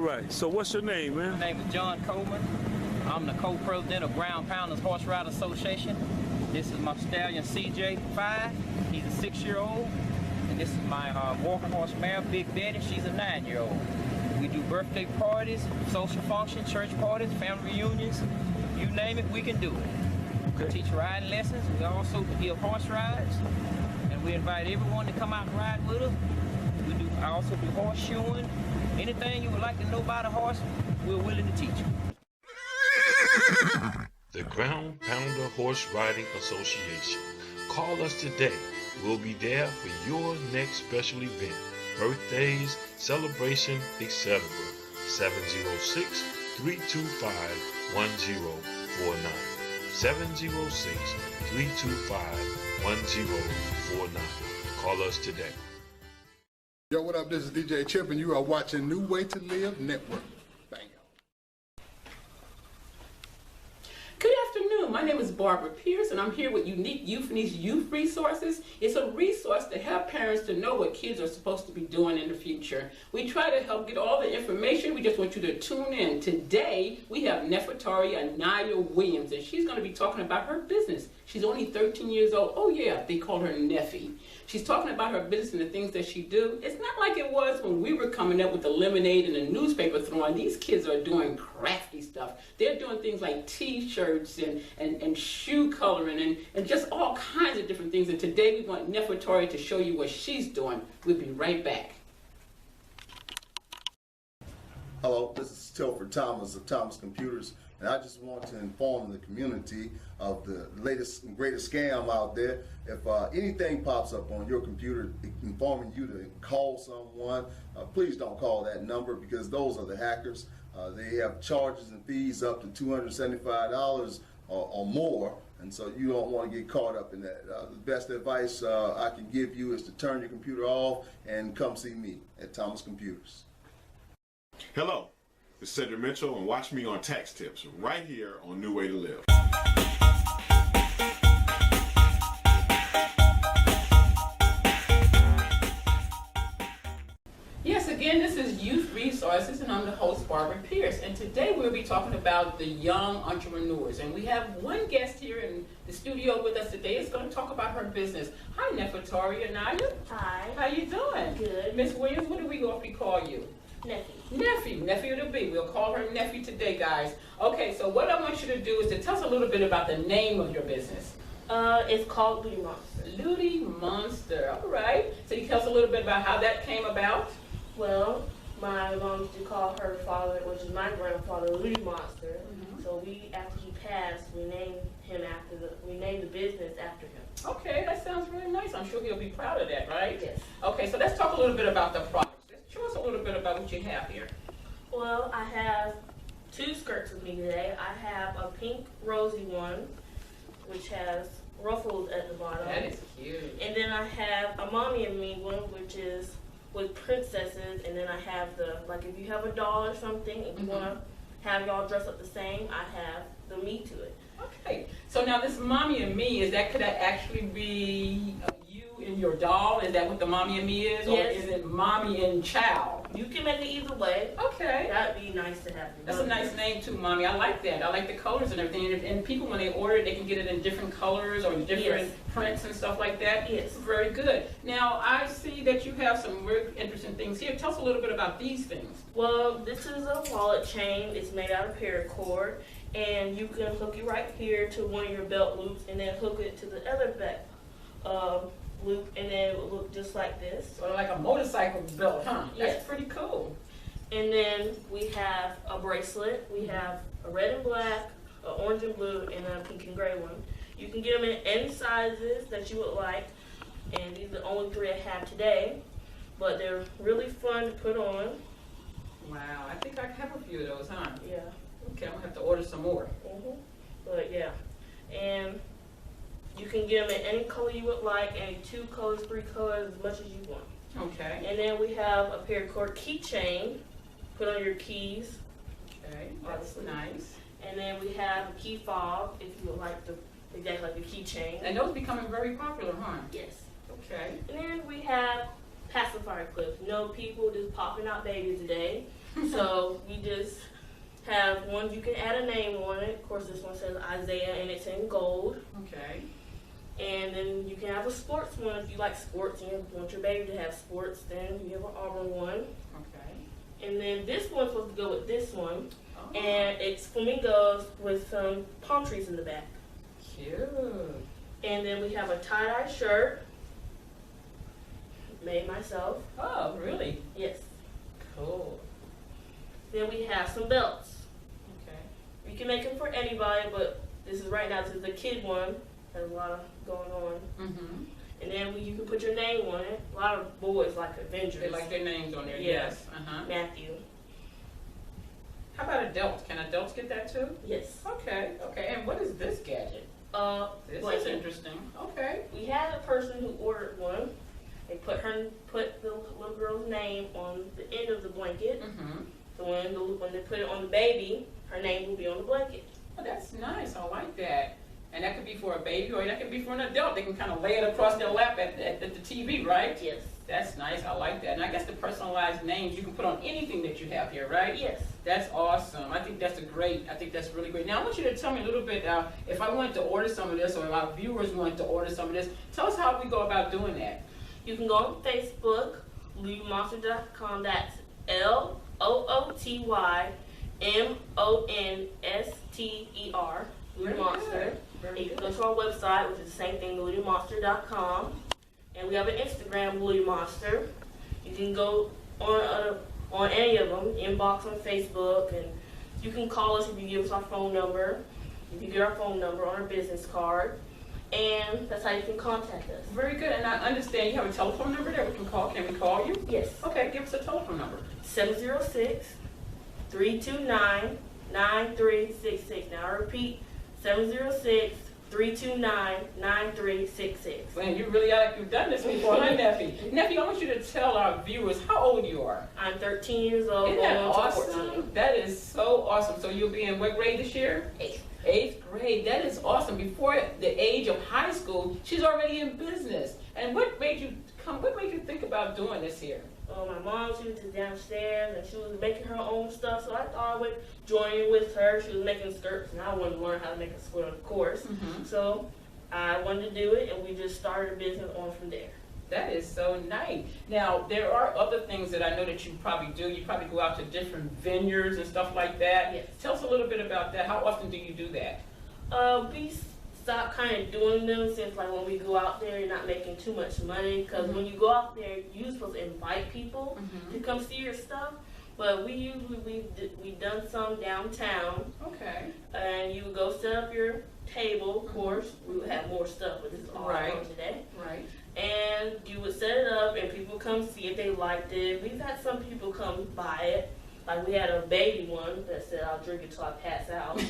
right. So what's your name, man? My name is John Coleman. I'm the co-president of Ground Pounders Horse Rider Association. This is my stallion CJ5. He's a 6-year-old. And this is my walker horse mare, Big Betty. She's a 9-year-old. We do birthday parties, social functions, church parties, family reunions. You name it, we can do it. Okay. We teach riding lessons. We also give horse rides. And we invite everyone to come out and ride with us. I also do horseshoeing. Anything you would like to know about a horse, we're willing to teach you. The Ground Pounder Horse Riding Association. Call us today. We'll be there for your next special event, birthdays, celebration, etc. 706-325-1049. 706-325-1049. Call us today. Yo, what up? This is DJ Chip, and you are watching New Way to Live Network. Bam. Good afternoon. My name is Barbara Pierce, and I'm here with Unique Euphony's Youth Resources. It's a resource to help parents to know what kids are supposed to be doing in the future. We try to help get all the information. We just want you to tune in. Today, we have Nefertari Anaya Williams, and she's going to be talking about her business. She's only 13 years old. Oh yeah, they call her Neffy. She's talking about her business and the things that she do. It's not like it was when we were coming up with the lemonade and the newspaper throwing. These kids are doing crafty stuff. They're doing things like t-shirts and shoe coloring and just all kinds of different things. And today we want Nefertari to show you what she's doing. We'll be right back. Hello, this is Tilford Thomas of Thomas Computers, and I just want to inform the community of the latest and greatest scam out there. If anything pops up on your computer informing you to call someone, please don't call that number, because those are the hackers. They have charges and fees up to $275 or more, and so you don't want to get caught up in that. The best advice I can give you is to turn your computer off and come see me at Thomas Computers. Hello, it's Cedric Mitchell, and watch me on Tax Tips right here on New Way to Live. Yes, again, this is Youth Resources, and I'm the host, Barbara Pierce. And today we'll be talking about the young entrepreneurs. And we have one guest here in the studio with us today. Is going to talk about her business. Hi, Nefertari Anaya. Hi. How you doing? Good. Miss Williams, what do we call you? Neffy. Neffy to be. We'll call her Neffy today, guys. Okay, so what I want you to do is to tell us a little bit about the name of your business. It's called Looty Monster. Looty Monster. All right. So you tell us a little bit about how that came about. Well, my mom used to call her father, which is my grandfather, Looty Monster. Mm-hmm. So after he passed, we named the business after him. Okay, that sounds really nice. I'm sure he'll be proud of that, right? Yes. Okay, so let's talk a little bit about the products. Show us a little bit about what you have here. Well, I have 2 skirts with me today. I have a pink rosy one, which has ruffles at the bottom. That is cute. And then I have a mommy and me one, which is with princesses. And then I have if you have a doll or something and you want to have y'all dress up the same, I have the me to it. Okay, so now this mommy and me, could that actually be you and your doll? Is that what the mommy and me is? Yes. Or is it mommy and child? You can make it either way. Okay. That'd be nice to have. That's a nice name too, mommy. I like that. I like the colors and everything. And people, when they order it, they can get it in different colors or different prints and stuff like that. Yes. Very good. Now, I see that you have some really interesting things here. Tell us a little bit about these things. Well, this is a wallet chain. It's made out of paracord. And you can hook it right here to one of your belt loops and then hook it to the other back loop, and then it will look just like this. Sort of like a motorcycle belt, huh? Yes. That's pretty cool. And then we have a bracelet. We have a red and black, an orange and blue, and a pink and gray one. You can get them in any sizes that you would like, and these are the only 3 I have today, but they're really fun to put on. Wow, I think I have a few of those, huh? Yeah. Okay, I'm gonna have to order some more. But yeah, and you can get them in any color you would like, any 2 colors, 3 colors, as much as you want. Okay. And then we have a paracord keychain, put on your keys. Okay, that's nice. And then we have a key fob, if you would like exactly like a keychain. And those becoming very popular, huh? Yes. Okay. And then we have pacifier clips. You know, people just popping out babies today. So we just have one, you can add a name on it. Of course, this one says Isaiah and it's in gold. Okay. And then you can have a sports one if you like sports and you want your baby to have sports, then you have an Auburn one. Okay. And then this one's supposed to go with this one. Oh. And it's flamingos with some palm trees in the back. Cute. And then we have a tie-dye shirt, made myself. Oh, really? Yes. Cool. Then we have some belts. Okay. You can make them for anybody, but this is right now, this is the kid one. There's a lot of going on. Mm-hmm. And then you can put your name on it. A lot of boys like Avengers. They like their names on there, Yeah. yes. Uh-huh. Matthew. How about adults? Can adults get that too? Yes. Okay, okay. And what is this gadget? This is Blanket. interesting. Okay. We had a person who ordered one. They put the little girl's name on the end of the blanket. Mm-hmm. So when they put it on the baby, her name will be on the blanket. Oh, that's nice. I like that. And that could be for a baby or that could be for an adult. They can kind of lay it across their lap at the TV, right? Yes. That's nice. I like that. And I guess the personalized names you can put on anything that you have here, right? Yes. That's awesome. I think that's really great. Now I want you to tell me a little bit, if I wanted to order some of this or if our viewers wanted to order some of this, tell us how we go about doing that. You can go on Facebook, LouisMonster.com. That's LOOTYMONSTER. Louis Monster. And you can go to our website, which is the same thing, LouisMonster.com. And we have an Instagram, Louis Monster. You can go on any of them, inbox on Facebook, and you can call us if you give us our phone number. You can get our phone number on our business card, and that's how you can contact us. Very good. And I understand you have a telephone number that we can call. Can we call you? Yes. Okay, give us a telephone number. 706-329-9366. Now I repeat, 706-329-9366. Man, you really are like you've done this before, huh, Nephi? Nephi, I want you to tell our viewers how old you are. I'm 13 years old. Isn't that going on to awesome? 14. That is so awesome. So you'll be in what grade this year? 8th. 8th grade. That is awesome. Before the age of high school, she's already in business. And what made you think about doing this here? My mom, she was just downstairs and she was making her own stuff, so I thought I would join in with her. She was making skirts and I wanted to learn how to make a skirt, of course. Mm-hmm. So I wanted to do it and we just started a business on from there. That is so nice. Now, there are other things that I know that you probably do. You probably go out to different vineyards and stuff like that. Yes. Tell us a little bit about that. How often do you do that? We stopped kind of doing them since like when we go out there, you're not making too much money. Because when you go out there, you're supposed to invite people to come see your stuff. But we've done some downtown. Okay. And you would go set up your table, of course. We would have more stuff, but this is all Right. on today. Right. And you would set it up and people come see if they liked it. We've had some people come buy it. Like we had a baby one that said, I'll drink it till I pass out.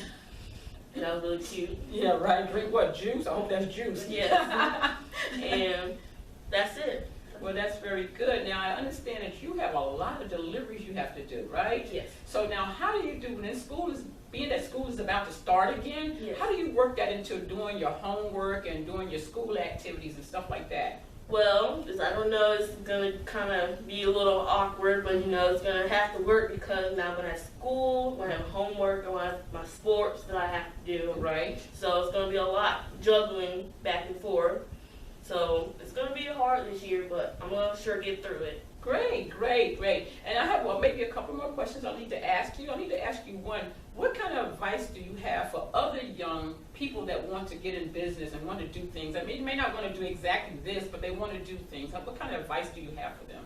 And that was really cute. Yeah, right. Drink what? Juice? I hope that's juice. Yes. And that's it. Well, that's very good. Now, I understand that you have a lot of deliveries you have to do, right? Yes. So now, how do you do when being that school is about to start again, Yes. how do you work that into doing your homework and doing your school activities and stuff like that? Well, I don't know, it's going to kind of be a little awkward, but you know, it's going to have to work because now I'm going to have school, I'm going to have homework, I'm going to have my sports that I have to do. Right. So it's going to be a lot juggling back and forth. So it's going to be hard this year, but I'm going to sure get through it. Great, great, great. And I have, maybe a couple more questions I need to ask you. I need to ask you one. What kind of advice do you have for other young people that want to get in business and want to do things? I mean, you may not want to do exactly this, but they want to do things. What kind of advice do you have for them?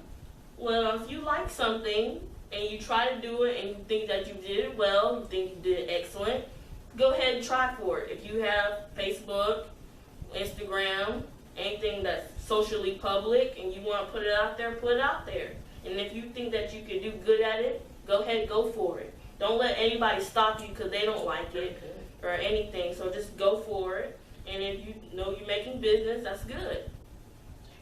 Well, if you like something and you try to do it and you think that you did it well, you think you did it excellent, go ahead and try for it. If you have Facebook, Instagram, anything that's socially public and you want to put it out there, put it out there. And if you think that you can do good at it, go ahead and go for it. Don't let anybody stop you because they don't like it or anything. So just go for it. And if you know you're making business, that's good.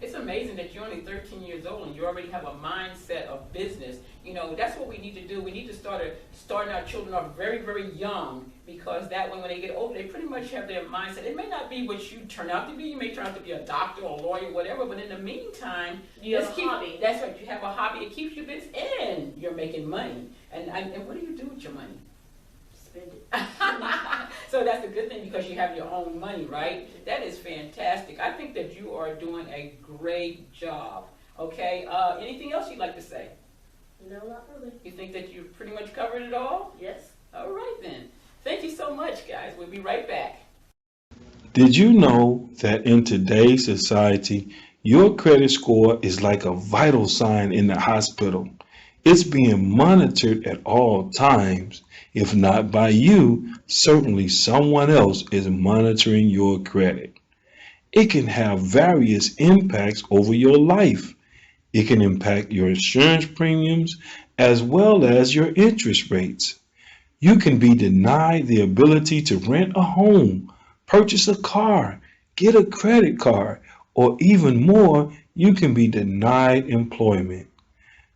It's amazing that you're only 13 years old and you already have a mindset of business. You know, that's what we need to do. We need to starting our children off very, very young, because that way when they get older, they pretty much have their mindset. It may not be what you turn out to be. You may turn out to be a doctor or a lawyer, whatever, but in the meantime, You have a hobby. That's right. You have a hobby. It keeps you busy and you're making money. And what do you do with your money? Spend it. So that's a good thing because you have your own money, right? That is fantastic. I think that you are doing a great job. Okay. Anything else you'd like to say? No, not really. You think that you've pretty much covered it all? Yes. All right then. Thank you so much, guys. We'll be right back. Did you know that in today's society, your credit score is like a vital sign in the hospital? It's being monitored at all times. If not by you, certainly someone else is monitoring your credit. It can have various impacts over your life. It can impact your insurance premiums as well as your interest rates. You can be denied the ability to rent a home, purchase a car, get a credit card, or even more, you can be denied employment.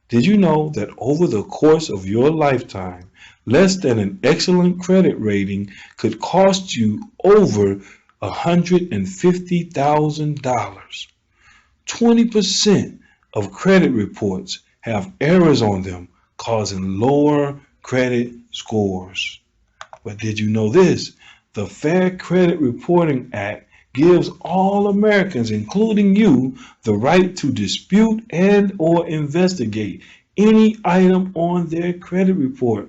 Did you know that over the course of your lifetime, less than an excellent credit rating could cost you over $150,000? 20% of credit reports have errors on them, causing lower credit scores. But did you know this? The Fair Credit Reporting Act gives all Americans, including you, the right to dispute and or investigate any item on their credit report.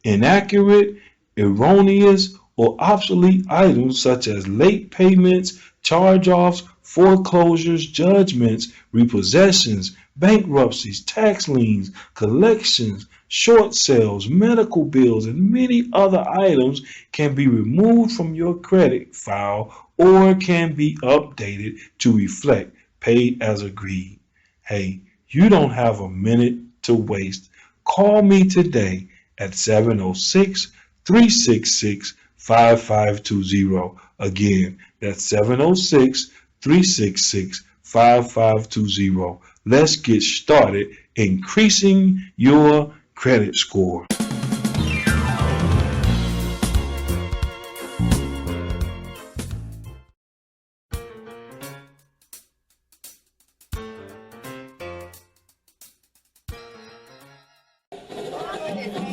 Inaccurate, erroneous, or obsolete items such as late payments, charge-offs, foreclosures, judgments, repossessions, bankruptcies, tax liens, collections, short sales, medical bills, and many other items can be removed from your credit file or can be updated to reflect paid as agreed. Hey, you don't have a minute to waste. Call me today at 706-366-5520. Again, that's 706-366-5520. Let's get started increasing your credit score.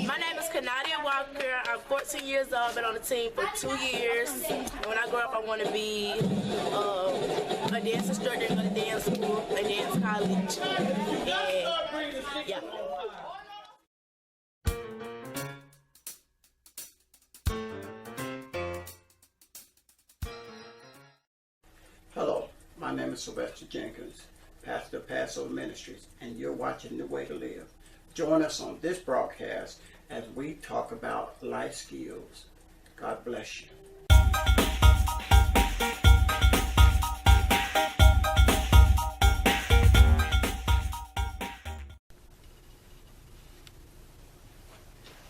My name is Kanadia Walker. I'm 14 years old. Been on the team for 2 years. And when I grow up, I want to be a dance instructor, go to dance school, a dance college, and yeah. Hello, my name is Sylvester Jenkins, pastor of Passover Ministries, and you're watching New Way to Live. Join us on this broadcast as we talk about life skills. God bless you.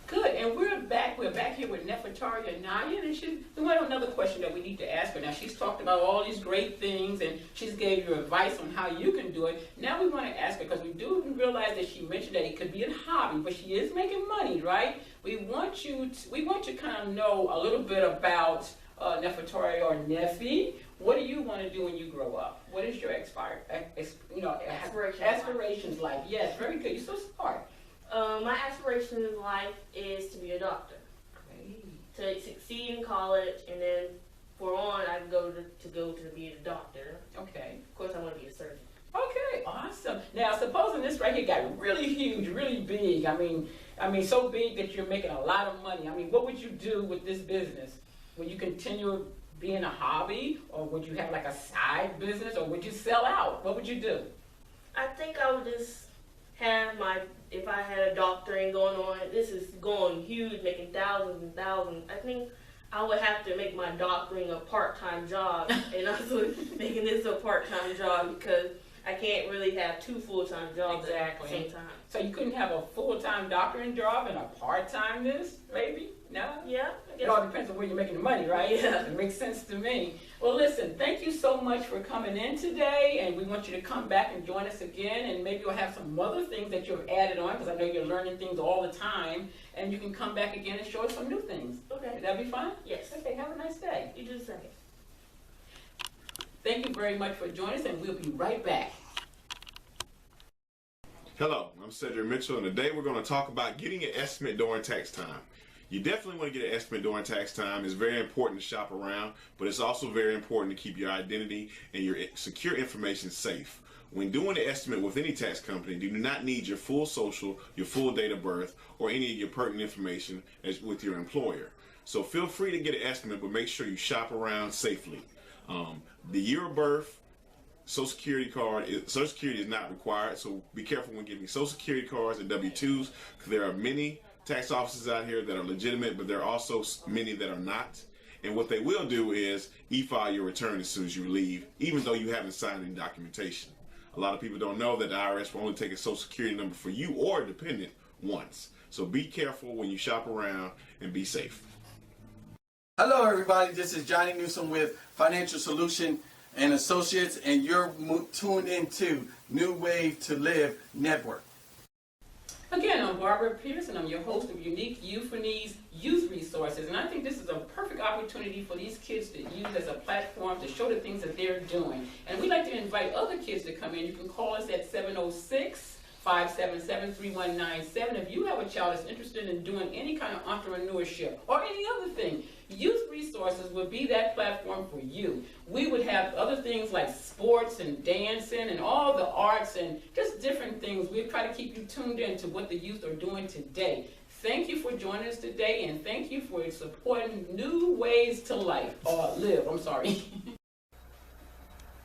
Good, and we're back. We're back here with Nefertaria Naya, and we have another question that we need to ask her. Now, she's talked about all these great things, and she's gave you advice on how you can do it. Now we want to ask her, because we do realize that she mentioned that it could be a hobby, but she is making money, right? We want you to kind of know a little bit about Nefertaria or Nefi. What do you want to do when you grow up? What is your aspirations like? Yes, very good. You're so smart. My aspiration in life is to be a doctor. Great. To succeed in college, and then for on, I go to be a doctor. Okay. Of course, I want to be a surgeon. Okay, awesome. Now, supposing this right here got really huge, really big. I mean, so big that you're making a lot of money. I mean, what would you do with this business? Would you continue being a hobby, or would you have like a side business, or would you sell out? What would you do? I think I would just have if I had a doctoring going on, this is going huge, making thousands and thousands. I think I would have to make my doctoring a part-time job, and also making this a part-time job, because I can't really have two full-time jobs at the same time. So you couldn't have a full-time doctoring job and a part-time this, maybe? No? Yeah, I guess. It all depends on where you're making the money, right? Yeah. It makes sense to me. Well, listen, thank you so much for coming in today, and we want you to come back and join us again, and maybe you'll have some other things that you've added on, because I know you're learning things all the time, and you can come back again and show us some new things. Okay. Would that be fine? Yes. Okay, have a nice day. You do the second. Thank you very much for joining us, and we'll be right back. Hello, I'm Cedric Mitchell, and today we're going to talk about getting an estimate during tax time. You definitely want to get an estimate during tax time. It's very important to shop around, but it's also very important to keep your identity and your secure information safe. When doing an estimate with any tax company, you do not need your full social, your full date of birth, or any of your pertinent information as with your employer. So feel free to get an estimate, but make sure you shop around safely. The year of birth, Social Security card, Social Security is not required, so be careful when getting Social Security cards and W-2s, because there are many tax offices out here that are legitimate, but there are also many that are not. And what they will do is e-file your return as soon as you leave, even though you haven't signed any documentation. A lot of people don't know that the IRS will only take a Social Security number for you or a dependent once. So be careful when you shop around and be safe. Hello everybody, this is Johnny Newsom with Financial Solution and Associates, and you're tuned into New Way to Live Network. Again, I'm Barbara Pierce, and I'm your host of Unique Euphonies Youth Resources. And I think this is a perfect opportunity for these kids to use as a platform to show the things that they're doing. And we'd like to invite other kids to come in. You can call us at 706-577-3197 if you have a child that's interested in doing any kind of entrepreneurship or any other thing. Youth Resources would be that platform for you. We would have other things like sports and dancing and all the arts and just different things. We try to keep you tuned in to what the youth are doing today. Thank you for joining us today, and thank you for supporting New Ways to Live.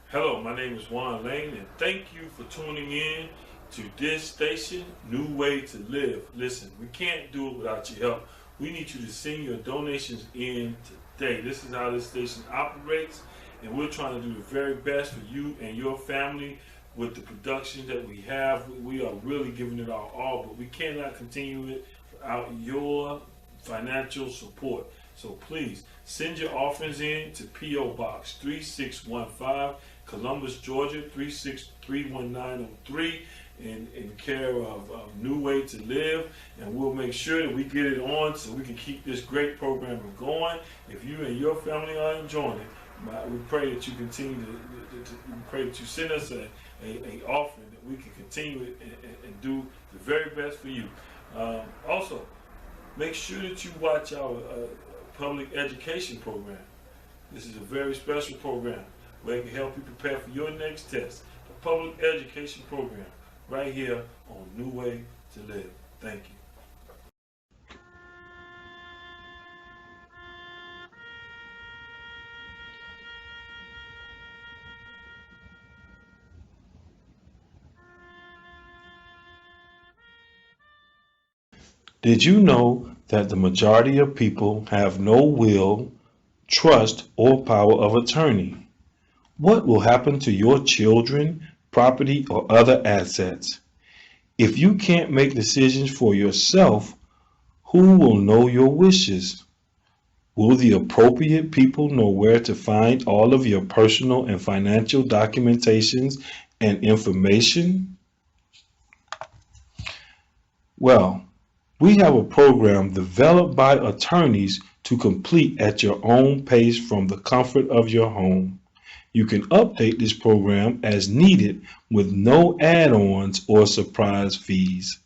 Hello, my name is Juan Lane, and thank you for tuning in to this station, New Way to Live. Listen, we can't do it without your help. We need you to send your donations in today. This is how this station operates, and we're trying to do the very best for you and your family with the production that we have. We are really giving it our all, but we cannot continue it without your financial support. So please send your offerings in to P.O. Box 3615, Columbus, Georgia 3631903. In care of New Way to Live, and we'll make sure that we get it on so we can keep this great program going. If you and your family are enjoying it, we pray that you continue we pray that you send us a offering that we can continue it and do the very best for you. Also, make sure that you watch our public education program. This is a very special program where it can help you prepare for your next test. The public education program, right here on New Way to Live. Thank you. Did you know that the majority of people have no will, trust, or power of attorney? What will happen to your children, property, or other assets? If you can't make decisions for yourself, who will know your wishes? Will the appropriate people know where to find all of your personal and financial documentations and information? Well, we have a program developed by attorneys to complete at your own pace from the comfort of your home. You can update this program as needed with no add-ons or surprise fees.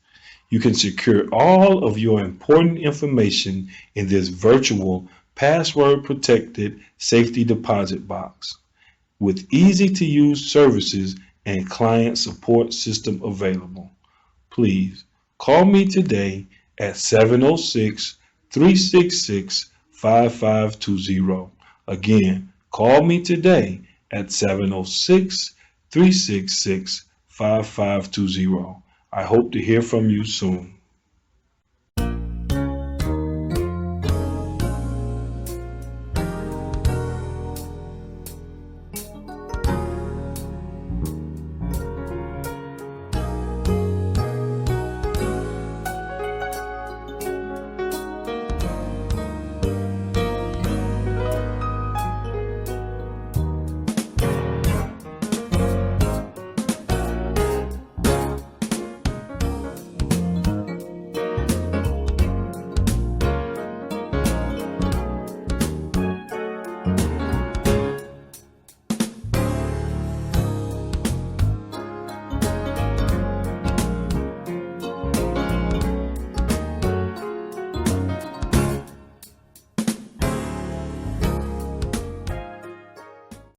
You can secure all of your important information in this virtual password-protected safety deposit box with easy-to-use services and client support system available. Please call me today at 706-366-5520. Again, call me today at 706-366-5520. I hope to hear from you soon.